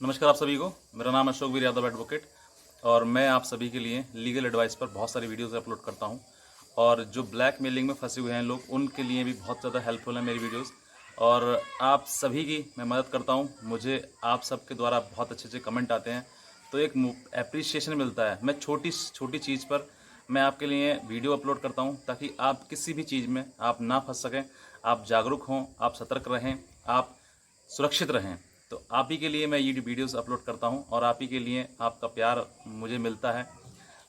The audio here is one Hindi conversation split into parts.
नमस्कार आप सभी को। मेरा नाम अशोक वीर यादव एडवोकेट और मैं आप सभी के लिए लीगल एडवाइस पर बहुत सारी वीडियोस अपलोड करता हूं। और जो ब्लैक मेलिंग में फंसे हुए हैं लोग, उनके लिए भी बहुत ज़्यादा हेल्पफुल है मेरी वीडियोस। और आप सभी की मैं मदद करता हूं। मुझे आप सबके द्वारा बहुत अच्छे अच्छे कमेंट आते हैं, तो एक एप्रिसिएशन मिलता है। मैं छोटी छोटी चीज़ पर मैं आपके लिए वीडियो अपलोड करता हूं, ताकि आप किसी भी चीज़ में आप ना फंस सकें। आप जागरूक हों, आप सतर्क रहें, आप सुरक्षित रहें। तो आप ही के लिए मैं ये वीडियोस अपलोड करता हूं और आप ही के लिए आपका प्यार मुझे मिलता है।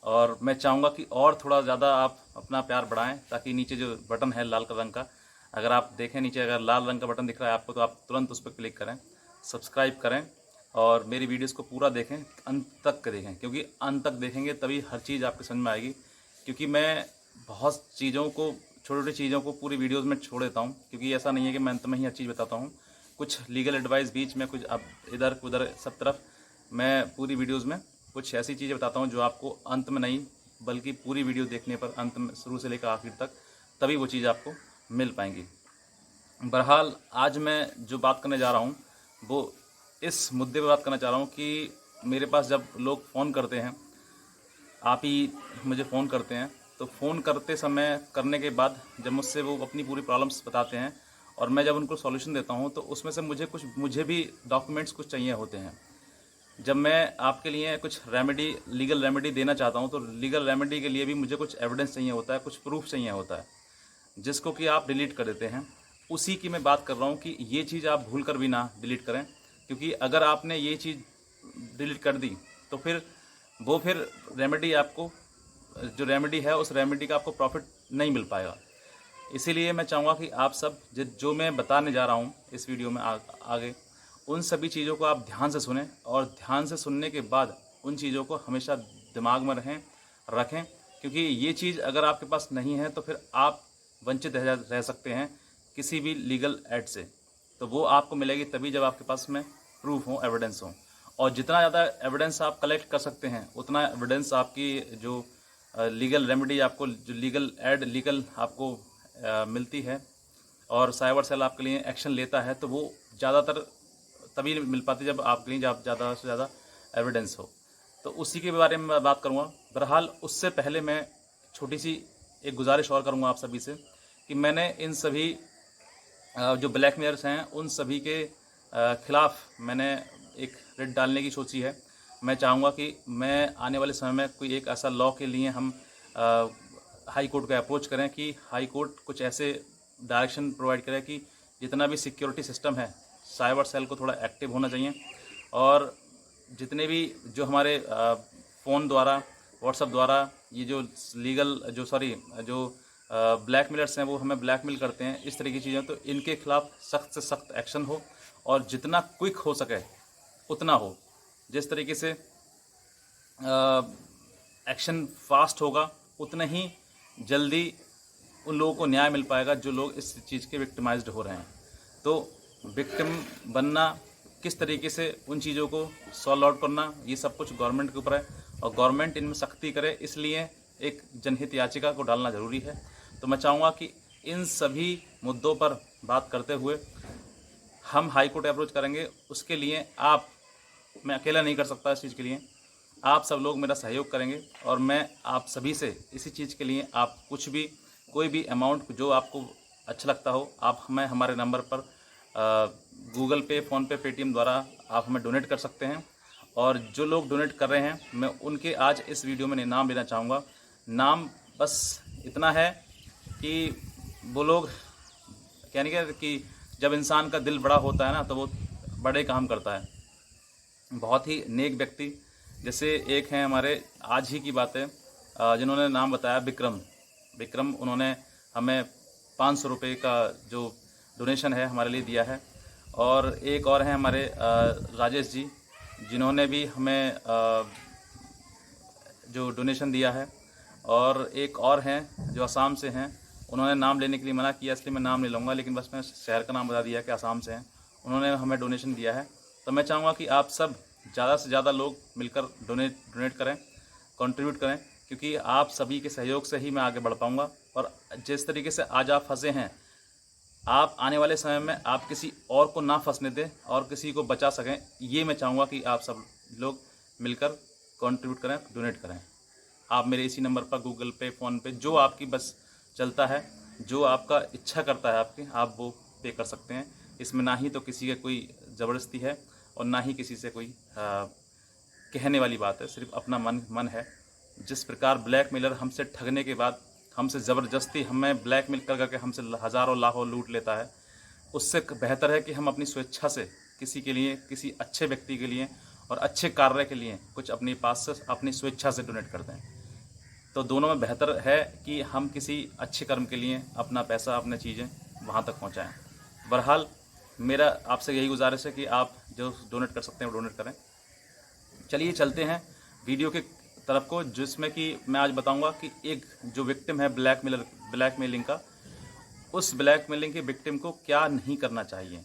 और मैं चाहूँगा कि और थोड़ा ज़्यादा आप अपना प्यार बढ़ाएं, ताकि नीचे जो बटन है लाल रंग का, अगर आप देखें नीचे अगर लाल रंग का बटन दिख रहा है आपको, तो आप तुरंत उस पर क्लिक करें, सब्सक्राइब करें और मेरी वीडियोस को पूरा देखें, अंत तक देखें, क्योंकि अंत तक देखेंगे तभी हर चीज़ आपके समझ में आएगी। क्योंकि मैं बहुत चीज़ों को, छोटी छोटी चीज़ों को पूरी वीडियोज़ में छोड़ देता हूँ, क्योंकि ऐसा नहीं है कि मैं अंत में ही हर चीज़ बताता हूँ। कुछ लीगल एडवाइस बीच में, कुछ अब इधर उधर सब तरफ, मैं पूरी वीडियोस में कुछ ऐसी चीज़ें बताता हूँ जो आपको अंत में नहीं, बल्कि पूरी वीडियो देखने पर, अंत में शुरू से लेकर आखिर तक, तभी वो चीज़ आपको मिल पाएंगी। बहरहाल आज मैं जो बात करने जा रहा हूँ वो इस मुद्दे पर बात करना चाह रहा हूँ कि मेरे पास जब लोग फ़ोन करते हैं, आप ही मुझे फ़ोन करते हैं, तो फ़ोन करते समय, करने के बाद जब मुझसे वो अपनी पूरी प्रॉब्लम्स बताते हैं और मैं जब उनको सॉल्यूशन देता हूँ, तो उसमें से मुझे भी डॉक्यूमेंट्स कुछ चाहिए होते हैं। जब मैं आपके लिए कुछ रेमेडी, लीगल रेमेडी देना चाहता हूँ, तो लीगल रेमेडी के लिए भी मुझे कुछ एविडेंस चाहिए होता है, कुछ प्रूफ चाहिए होता है, जिसको कि आप डिलीट कर देते हैं। उसी की मैं बात कर रहा हूँ कि ये चीज़ आप भूल कर भी ना डिलीट करें, क्योंकि अगर आपने ये चीज़ डिलीट कर दी तो फिर रेमेडी आपको, जो रेमेडी है उस रेमेडी का आपको प्रॉफिट नहीं मिल पाएगा। इसीलिए मैं चाहूँगा कि आप सब जो मैं बताने जा रहा हूँ इस वीडियो में आगे, उन सभी चीज़ों को आप ध्यान से सुनें, और ध्यान से सुनने के बाद उन चीज़ों को हमेशा दिमाग में रखें, क्योंकि ये चीज़ अगर आपके पास नहीं है तो फिर आप वंचित रह सकते हैं किसी भी लीगल एड से। तो वो आपको मिलेगी तभी जब आपके पास में प्रूफ हो, एविडेंस हो। और जितना ज़्यादा एविडेंस आप कलेक्ट कर सकते हैं, उतना एविडेंस आपकी जो लीगल रेमेडी आपको, जो लीगल आपको मिलती है, और साइबर सेल आपके लिए एक्शन लेता है, तो वो ज़्यादातर तभी मिल पाती है जब आपके लिए ज़्यादा से ज़्यादा एविडेंस हो। तो उसी के बारे में मैं बात करूँगा। बहरहाल उससे पहले मैं छोटी सी एक गुजारिश और करूँगा आप सभी से, कि मैंने इन सभी जो ब्लैकमेलर्स हैं उन सभी के खिलाफ मैंने एक रेड डालने की सोची है। मैं चाहूँगा कि मैं आने वाले समय में कोई एक ऐसा लॉ के लिए हम हाई कोर्ट को अप्रोच करें, कि हाई कोर्ट कुछ ऐसे डायरेक्शन प्रोवाइड करे कि जितना भी सिक्योरिटी सिस्टम है, साइबर सेल को थोड़ा एक्टिव होना चाहिए। और जितने भी जो हमारे फ़ोन द्वारा, व्हाट्सएप द्वारा ये जो लीगल जो ब्लैकमेलर्स हैं, वो हमें ब्लैकमेल करते हैं, इस तरह की चीज़ें, तो इनके खिलाफ सख्त से सख्त एक्शन हो, और जितना क्विक हो सके उतना हो। जिस तरीके से एक्शन फास्ट होगा, उतना ही जल्दी उन लोगों को न्याय मिल पाएगा जो लोग इस चीज़ के विक्टिमाइज्ड हो रहे हैं। तो विक्टिम बनना, किस तरीके से उन चीज़ों को सॉल्व आउट करना, ये सब कुछ गवर्नमेंट के ऊपर है, और गवर्नमेंट इनमें सख्ती करे, इसलिए एक जनहित याचिका को डालना ज़रूरी है। तो मैं चाहूँगा कि इन सभी मुद्दों पर बात करते हुए हम हाई कोर्ट अप्रोच करेंगे। उसके लिए मैं अकेला नहीं कर सकता, इस चीज़ के लिए आप सब लोग मेरा सहयोग करेंगे, और मैं आप सभी से इसी चीज़ के लिए, आप कोई भी अमाउंट जो आपको अच्छा लगता हो, आप हमें हमारे नंबर पर गूगल पे, फ़ोनपे, पेटीएम द्वारा आप हमें डोनेट कर सकते हैं। और जो लोग डोनेट कर रहे हैं, मैं उनके आज इस वीडियो में नाम लेना चाहूँगा। नाम बस इतना है कि वो लोग, कहने का कि जब इंसान का दिल बड़ा होता है ना, तो वो बड़े काम करता है। बहुत ही नेक व्यक्ति, जैसे एक हैं हमारे, आज ही की बात है, जिन्होंने नाम बताया विक्रम, उन्होंने हमें 500 रुपये का जो डोनेशन है हमारे लिए दिया है। और एक और हैं हमारे राजेश जी, जिन्होंने भी हमें जो डोनेशन दिया है। और एक और हैं जो असम से हैं, उन्होंने नाम लेने के लिए मना किया, इसलिए मैं नाम नहीं लूँगा, लेकिन बस मैं शहर का नाम बता दिया कि असम से हैं। उन्होंने हमें डोनेशन दिया है। तो मैं चाहूँगा कि आप सब ज़्यादा से ज़्यादा लोग मिलकर डोनेट करें, कंट्रीब्यूट करें, क्योंकि आप सभी के सहयोग से ही मैं आगे बढ़ पाऊँगा। और जिस तरीके से आज आप फंसे हैं, आप आने वाले समय में आप किसी और को ना फंसने दें और किसी को बचा सकें, ये मैं चाहूँगा कि आप सब लोग मिलकर कंट्रीब्यूट करें, डोनेट करें। आप मेरे इसी नंबर पर गूगल पे, फ़ोन पे, जो आपकी बस चलता है, जो आपका इच्छा करता है आपकी, आप वो पे कर सकते हैं। इसमें ना ही तो किसी का कोई ज़बरदस्ती है और ना ही किसी से कोई कहने वाली बात है, सिर्फ अपना मन है। जिस प्रकार ब्लैकमेलर हमसे ठगने के बाद हमसे ज़बरदस्ती हमें ब्लैकमेल कर करके हमसे हज़ारों लाखों लूट लेता है, उससे बेहतर है कि हम अपनी स्वेच्छा से किसी के लिए, किसी अच्छे व्यक्ति के लिए और अच्छे कार्य के लिए कुछ अपने पास से अपनी स्वेच्छा से डोनेट कर दें। तो दोनों में बेहतर है कि हम किसी अच्छे कर्म के लिए अपना पैसा, अपनी चीज़ें वहाँ तक पहुँचाएँ। बहरहाल मेरा आपसे यही गुजारिश है कि आप जो डोनेट कर सकते हैं वो डोनेट करें। चलिए चलते हैं वीडियो की तरफ को, जिसमें कि मैं आज बताऊंगा कि एक जो विक्टिम है ब्लैकमेलिंग का, उस ब्लैकमेलिंग के विक्टिम को क्या नहीं करना चाहिए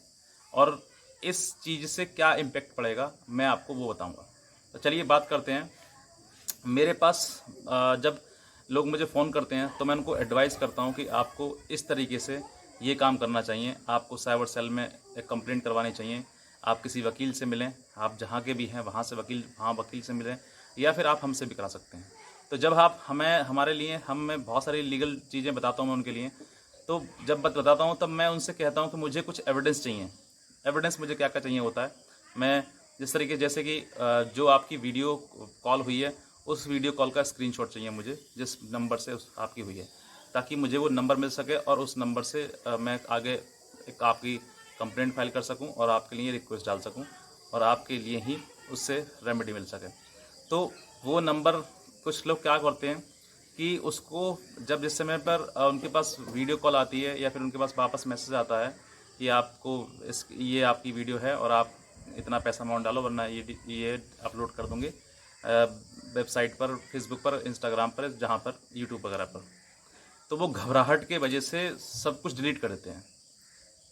और इस चीज़ से क्या इम्पेक्ट पड़ेगा, मैं आपको वो बताऊंगा। तो चलिए बात करते हैं। मेरे पास जब लोग मुझे फ़ोन करते हैं तो मैं उनको एडवाइस करता हूं कि आपको इस तरीके से ये काम करना चाहिए। आपको साइबर सेल में एक कंप्लेंट करवानी चाहिए। आप किसी वकील से मिलें, आप जहाँ के भी हैं वहाँ वकील से मिलें, या फिर आप हमसे भी करा सकते हैं। तो जब आप हमारे लिए मैं बहुत सारी लीगल चीज़ें बताता हूँ मैं उनके लिए, तो जब बताता हूँ तब मैं उनसे कहता हूँ कि मुझे कुछ एविडेंस चाहिए। एविडेंस मुझे क्या क्या चाहिए होता है, मैं जिस तरीके जैसे कि जो आपकी वीडियो कॉल हुई है, उस वीडियो कॉल का स्क्रीनशॉट चाहिए मुझे, जिस नंबर से आपकी हुई है, ताकि मुझे वो नंबर मिल सके और उस नंबर से मैं आगे एक आपकी कंप्लेंट फाइल कर सकूं और आपके लिए रिक्वेस्ट डाल सकूं और आपके लिए ही उससे रेमेडी मिल सके। तो वो नंबर, कुछ लोग क्या करते हैं कि उसको जब जिस समय पर उनके पास वीडियो कॉल आती है या फिर उनके पास वापस मैसेज आता है कि आपको ये आपकी वीडियो है और आप इतना पैसा अमाउंट डालो वरना ये अपलोड कर दूँगे वेबसाइट पर, फेसबुक पर, इंस्टाग्राम पर, जहाँ पर, यूट्यूब वगैरह पर। तो वो घबराहट के वजह से सब कुछ डिलीट कर देते हैं,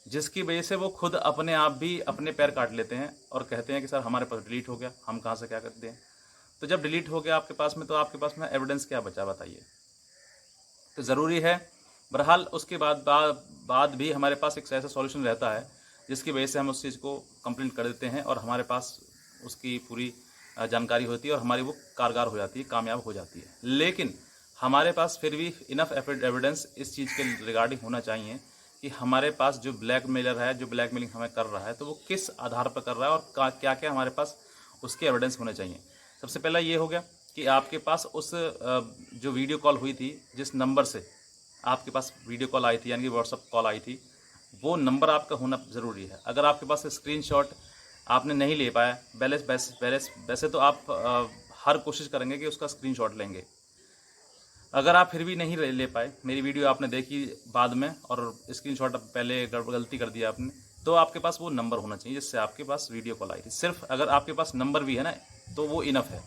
जिसकी वजह से वो खुद अपने आप भी अपने पैर काट लेते हैं और कहते हैं कि सर हमारे पास डिलीट हो गया, हम कहाँ से क्या करते हैं। तो जब डिलीट हो गया आपके पास में, तो आपके पास में एविडेंस क्या बचा बताइए। तो ज़रूरी है। बहरहाल उसके बाद भी हमारे पास एक ऐसा सॉल्यूशन रहता है जिसकी वजह से हम उस चीज़ को कंप्लेंट कर देते हैं और हमारे पास उसकी पूरी जानकारी होती है और हमारी वो कारगर हो जाती है, कामयाब हो जाती है। लेकिन हमारे पास फिर भी इनफ एविडेंस इस चीज़ के रिगार्डिंग होना चाहिए कि हमारे पास जो ब्लैकमेलर है, जो ब्लैकमेलिंग हमें कर रहा है, तो वो किस आधार पर कर रहा है और क्या क्या हमारे पास उसके एविडेंस होने चाहिए। सबसे पहला ये हो गया कि आपके पास उस जो वीडियो कॉल हुई थी, जिस नंबर से आपके पास वीडियो कॉल आई थी, यानी कि व्हाट्सअप कॉल आई थी, वो नंबर आपका होना ज़रूरी है। अगर आपके पास स्क्रीनशॉट आपने नहीं ले पाया, वैसे तो आप हर कोशिश करेंगे कि उसका स्क्रीनशॉट लेंगे। अगर आप फिर भी नहीं ले पाए, मेरी वीडियो आपने देखी बाद में और स्क्रीनशॉट पहले गलती कर दिया आपने, तो आपके पास वो नंबर होना चाहिए जिससे आपके पास वीडियो कॉल आई थी। सिर्फ अगर आपके पास नंबर भी है ना, तो वो इनफ है।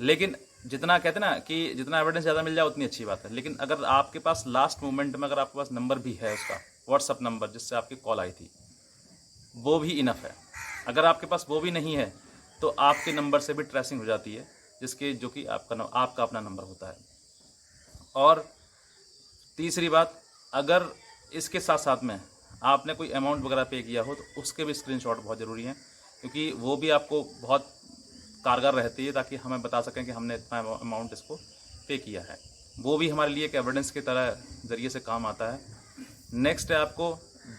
लेकिन जितना कहते हैं ना कि जितना एविडेंस ज़्यादा मिल जाए उतनी अच्छी बात है। लेकिन अगर आपके पास लास्ट मोमेंट में अगर आपके पास नंबर भी है, उसका व्हाट्सअप नंबर जिससे आपकी कॉल आई थी, वो भी इनफ है। अगर आपके पास वो भी नहीं है तो आपके नंबर से भी ट्रेसिंग हो जाती है, जो कि आपका अपना नंबर होता है। और तीसरी बात, अगर इसके साथ साथ में आपने कोई अमाउंट वगैरह पे किया हो तो उसके भी स्क्रीनशॉट बहुत ज़रूरी हैं, क्योंकि वो भी आपको बहुत कारगर रहती है, ताकि हमें बता सकें कि हमने इतना अमाउंट इसको पे किया है। वो भी हमारे लिए एक एविडेंस की तरह ज़रिए से काम आता है। नेक्स्ट है आपको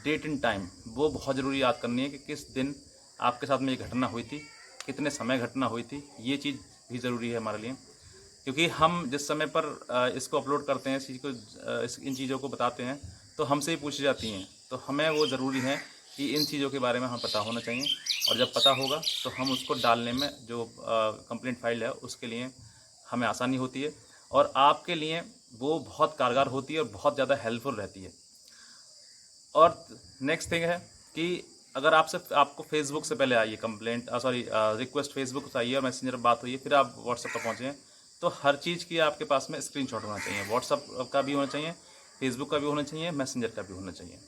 डेट एंड टाइम, वो बहुत ज़रूरी याद करनी है कि किस दिन आपके साथ में ये घटना हुई थी, कितने समय घटना हुई थी, ये चीज़ भी ज़रूरी है हमारे लिए। क्योंकि हम जिस समय पर इसको अपलोड करते हैं, इस चीज़ को इन चीज़ों को बताते हैं, तो हमसे ही पूछी जाती हैं, तो हमें वो ज़रूरी है कि इन चीज़ों के बारे में हमें पता होना चाहिए। और जब पता होगा तो हम उसको डालने में, जो कंप्लेंट फाइल है उसके लिए हमें आसानी होती है और आपके लिए वो बहुत कारगर होती है और बहुत ज़्यादा हेल्पफुल रहती है। और नेक्स्ट थिंग है कि अगर आपको फेसबुक से पहले आई है कंप्लेंट, रिक्वेस्ट फेसबुक से आई है और मैसेंजर पर बात हुई है, फिर आप व्हाट्सएप पर पहुँचे हैं, तो हर चीज़ की आपके पास में स्क्रीनशॉट होना चाहिए। व्हाट्सएप का भी होना चाहिए, फेसबुक का भी होना चाहिए, मैसेंजर का भी होना चाहिए।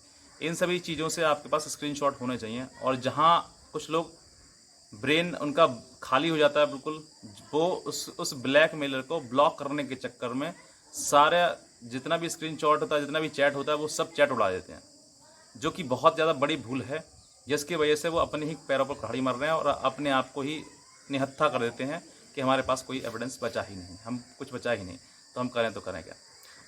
इन सभी चीज़ों से आपके पास स्क्रीनशॉट होने चाहिए। और जहाँ कुछ लोग ब्रेन उनका खाली हो जाता है बिल्कुल, वो उस ब्लैकमेलर को ब्लॉक करने के चक्कर में सारा जितना भी स्क्रीनशॉट होता है, जितना भी चैट होता है, वो सब चैट उड़ा देते हैं। जो कि बहुत ज़्यादा बड़ी भूल है, जिसकी वजह से वो अपने ही पैरों पर कुल्हाड़ी मार रहे हैं और अपने आप को ही निहत्था कर देते हैं कि हमारे पास कोई एविडेंस बचा ही नहीं, हम कुछ बचा ही नहीं, तो हम करें तो करें क्या।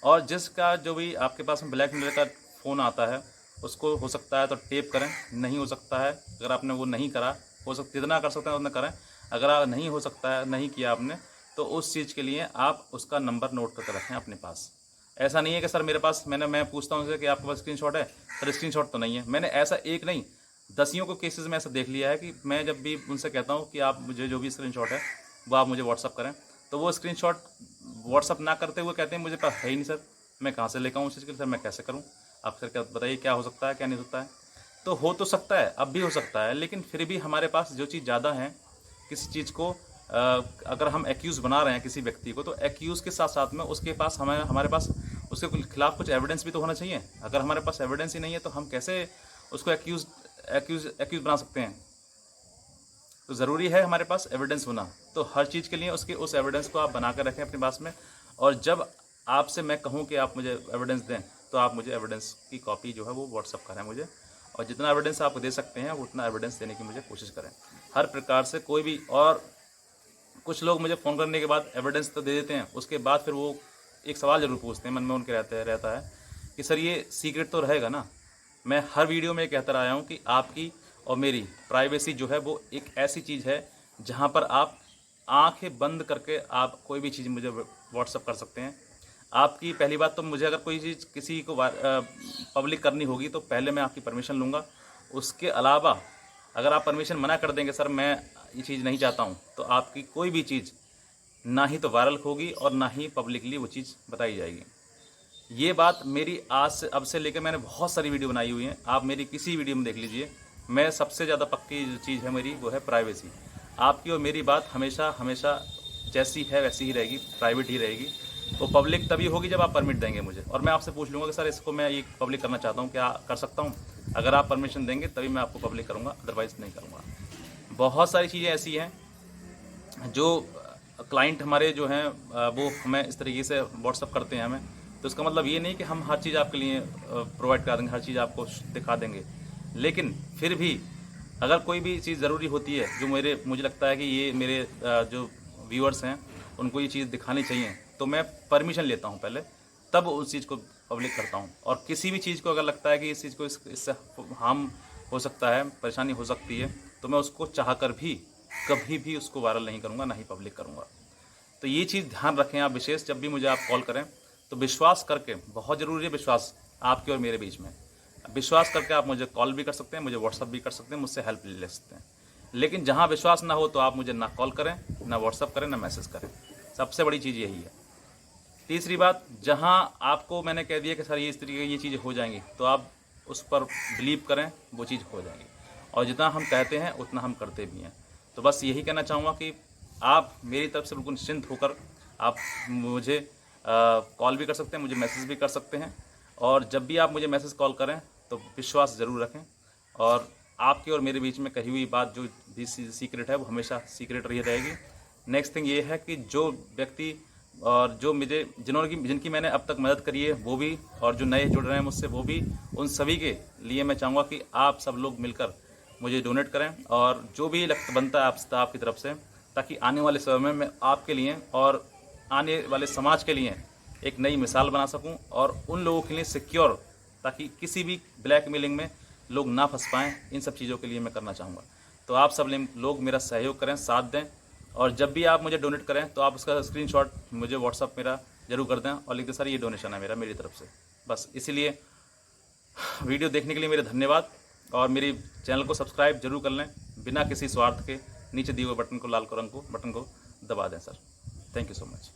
और जिसका जो भी आपके पास में ब्लैकमेलर का फ़ोन आता है, उसको हो सकता है तो टेप करें, नहीं हो सकता है अगर आपने वो नहीं करा, हो सकता जितना कर सकते हैं उतना करें, अगर नहीं हो सकता है, नहीं किया आपने, तो उस चीज़ के लिए आप उसका नंबर नोट करके रखें अपने पास। ऐसा नहीं है कि सर मेरे पास मैं पूछता हूँ उनसे कि आपके पास स्क्रीनशॉट है, सर स्क्रीनशॉट तो नहीं है। मैंने ऐसा एक नहीं दसियों को केसेस में ऐसा देख लिया है कि मैं जब भी उनसे कहता हूँ कि आप मुझे जो भी स्क्रीनशॉट है वो आप मुझे व्हाट्सअप करें, तो वो स्क्रीनशॉट व्हाट्सअप ना करते हुए कहते हैं मुझे पास है ही नहीं सर, मैं कहाँ से लेकर आऊँ उस चीज़ के लिए, सर मैं कैसे करूँ, आप सर क्या बताइए क्या हो सकता है क्या नहीं हो सकता है। तो हो तो सकता है, अब भी हो सकता है, लेकिन फिर भी हमारे पास जो चीज़ ज़्यादा है, किसी चीज़ को अगर हम एक्यूज़ बना रहे हैं किसी व्यक्ति को, तो एक्यूज़ के साथ साथ में उसके पास हमारे पास उसके खिलाफ कुछ एविडेंस भी तो होना चाहिए। अगर हमारे पास एविडेंस ही नहीं है तो हम कैसे उसको एक्यूज़ बना सकते हैं। तो ज़रूरी है हमारे पास एविडेंस होना। तो हर चीज़ के लिए उसके उस एविडेंस को आप बना कर रखें अपने पास में, और जब आपसे मैं कहूँ कि आप मुझे एविडेंस दें, तो आप मुझे एविडेंस की कॉपी जो है वो व्हाट्सअप करें मुझे, और जितना एविडेंस आप दे सकते हैं उतना एविडेंस देने की मुझे कोशिश करें हर प्रकार से। कोई भी, और कुछ लोग मुझे फ़ोन करने के बाद एविडेंस तो दे देते हैं, उसके बाद फिर वो एक सवाल ज़रूर पूछते हैं, मन में उनके रहता है कि सर ये सीक्रेट तो रहेगा ना। मैं हर वीडियो में कहता आया हूँ कि आपकी और मेरी प्राइवेसी जो है वो एक ऐसी चीज़ है जहाँ पर आप आंखें बंद करके आप कोई भी चीज़ मुझे व्हाट्सअप कर सकते हैं। आपकी पहली बात तो मुझे अगर कोई चीज़ किसी को पब्लिक करनी होगी तो पहले मैं आपकी परमिशन लूँगा। उसके अलावा अगर आप परमिशन मना कर देंगे सर मैं ये चीज़ नहीं चाहता हूँ, तो आपकी कोई भी चीज़ ना ही तो वायरल होगी और ना ही पब्लिकली वो चीज़ बताई जाएगी। ये बात मेरी आज से अब से लेकर मैंने बहुत सारी वीडियो बनाई हुई हैं, आप मेरी किसी वीडियो में देख लीजिए। मैं सबसे ज़्यादा पक्की जो चीज़ है मेरी वो है प्राइवेसी। आपकी और मेरी बात हमेशा हमेशा जैसी है वैसी ही रहेगी, प्राइवेट ही रहेगी। वो पब्लिक तभी होगी जब आप परमिट देंगे मुझे, और मैं आपसे पूछ लूँगा कि सर इसको मैं ये पब्लिक करना चाहता हूँ, क्या कर सकता हूँ? अगर आप परमिशन देंगे तभी मैं आपको पब्लिक करूँगा, अदरवाइज़ नहीं करूँगा। बहुत सारी चीज़ें ऐसी हैं जो क्लाइंट हमारे जो हैं वो हमें इस तरीके से व्हाट्सअप करते हैं हमें, तो इसका मतलब ये नहीं कि हम हर चीज़ आपके लिए प्रोवाइड करा देंगे, हर चीज़ आपको दिखा देंगे। लेकिन फिर भी अगर कोई भी चीज़ ज़रूरी होती है जो मुझे लगता है कि ये मेरे जो व्यूअर्स हैं उनको ये चीज़ दिखानी चाहिए, तो मैं परमिशन लेता हूँ पहले, तब उस चीज़ को पब्लिक करता हूँ। और किसी भी चीज़ को अगर लगता है कि इस चीज़ को इससे हार्म हो सकता है, परेशानी हो सकती है, तो मैं उसको चाहकर भी कभी भी उसको वायरल नहीं करूँगा, ना ही पब्लिक करूँगा। तो ये चीज़ ध्यान रखें आप विशेष, जब भी मुझे आप कॉल करें तो विश्वास करके, बहुत ज़रूरी है विश्वास आपके और मेरे बीच में, विश्वास करके आप मुझे कॉल भी कर सकते हैं, मुझे व्हाट्सअप भी कर सकते हैं, मुझसे हेल्प ले सकते हैं। लेकिन जहाँ विश्वास ना हो तो आप मुझे ना कॉल करें, ना व्हाट्सअप करें, ना मैसेज करें। सबसे बड़ी चीज़ यही है। तीसरी बात, जहाँ आपको मैंने कह दिया कि सर ये इस तरीके की ये चीज़ें हो जाएंगी, तो आप उस पर बिलीव करें, वो चीज़ हो जाएगी। और जितना हम कहते हैं उतना हम करते भी हैं। तो बस यही कहना चाहूँगा कि आप मेरी तरफ से बिल्कुल निश्चिंत होकर आप मुझे कॉल भी कर सकते हैं, मुझे मैसेज भी कर सकते हैं। और जब भी आप मुझे मैसेज कॉल करें तो विश्वास ज़रूर रखें, और आपके और मेरे बीच में कही हुई बात जो भी सीक्रेट है वो हमेशा सीक्रेट रही रहेगी। नेक्स्ट थिंग ये है कि जो व्यक्ति और जो जिनकी मैंने अब तक मदद करी है वो भी, और जो नए जुड़ रहे हैं मुझसे वो भी, उन सभी के लिए मैं चाहूँगा कि आप सब लोग मिलकर मुझे डोनेट करें, और जो भी बनता है आपकी तरफ से, ताकि आने वाले समय में मैं आपके लिए और आने वाले समाज के लिए एक नई मिसाल बना सकूं, और उन लोगों के लिए सिक्योर, ताकि किसी भी ब्लैकमेलिंग में लोग ना फंस पाएँ। इन सब चीज़ों के लिए मैं करना चाहूँगा। तो आप सब लोग मेरा सहयोग करें, साथ दें, और जब भी आप मुझे डोनेट करें तो आप उसका स्क्रीनशॉट मुझे व्हाट्सअप मेरा ज़रूर कर दें और लिख दें सर ये डोनेशन है मेरी तरफ से। बस इसीलिए वीडियो देखने के लिए मेरे धन्यवाद, और मेरी चैनल को सब्सक्राइब जरूर कर लें बिना किसी स्वार्थ के। नीचे दिए हुए बटन को, लाल रंग को बटन को दबा दें sir. Thank you so much.